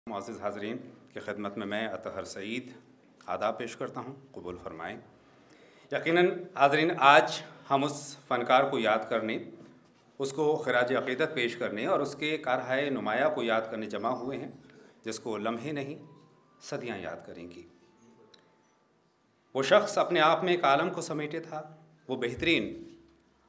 मुअज़्ज़िज़ हाज़रीन की खिदमत में मैं अतहर सईद आदाब पेश करता हूँ, कबूल फरमाएँ। यकीनन हाज़रीन, आज हम उस फ़नकार को याद करने, उसको ख़िराज अक़ीदत पेश करने और उसके कारहाए नुमाया को याद करने जमा हुए हैं, जिसको लम्हे नहीं सदियाँ याद करेंगी। वो शख्स अपने आप में एक आलम को समेटे था। वो बेहतरीन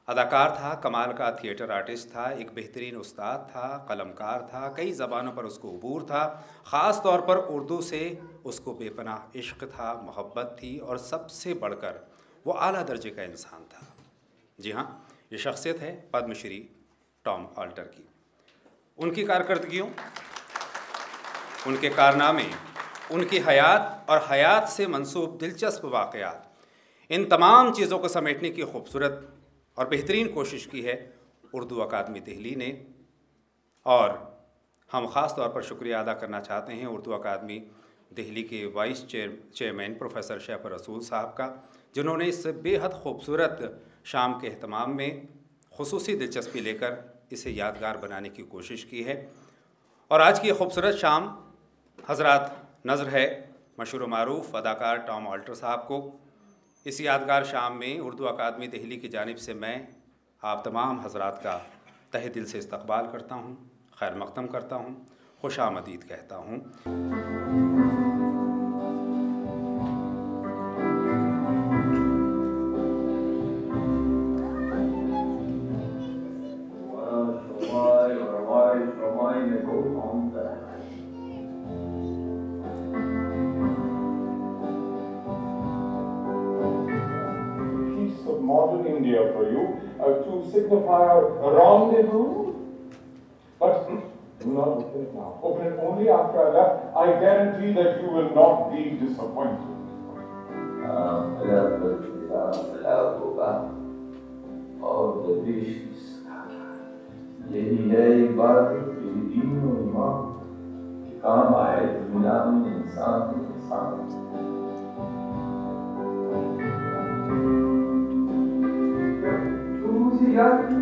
अदाकार था, कमाल का थिएटर आर्टिस्ट था, एक बेहतरीन उस्ताद था, कलमकार था, कई ज़बानों पर उसको अबूर था। ख़ास तौर पर उर्दू से उसको बेपनाह इश्क़ था, मोहब्बत थी और सबसे बढ़कर वो आला दर्जे का इंसान था। जी हाँ, ये शख्सियत है पद्मश्री टॉम ऑल्टर की। उनकी कारकर्दगियों, उनके कारनामे, उनकी हयात और हयात से मंसूब दिलचस्प वाक़यात, इन तमाम चीज़ों को समेटने की खूबसूरत और बेहतरीन कोशिश की है उर्दू अकादमी दिल्ली ने। और हम ख़ास तौर पर शुक्रिया अदा करना चाहते हैं उर्दू अकादमी दिल्ली के वाइस चेयरमैन प्रोफेसर शैफ रसूल साहब का, जिन्होंने इस बेहद खूबसूरत शाम के अहतमाम में खुसूसी दिलचस्पी लेकर इसे यादगार बनाने की कोशिश की है। और आज की खूबसूरत शाम हज़रात नज़र है मशहूर मारूफ़ अदाकार टॉम ऑल्टर साहब को। इस यादगार शाम में उर्दू अकादमी दिल्ली की जानिब से मैं आप तमाम हज़रात का तहे दिल से इस्तक़बाल करता हूँ, खैर मक़दम करता हूँ, खुशामदीद कहता हूँ। Modern India for you to signify a rendezvous, but do not open it now. Open it only after I left. I guarantee that you will not be disappointed. Yeah.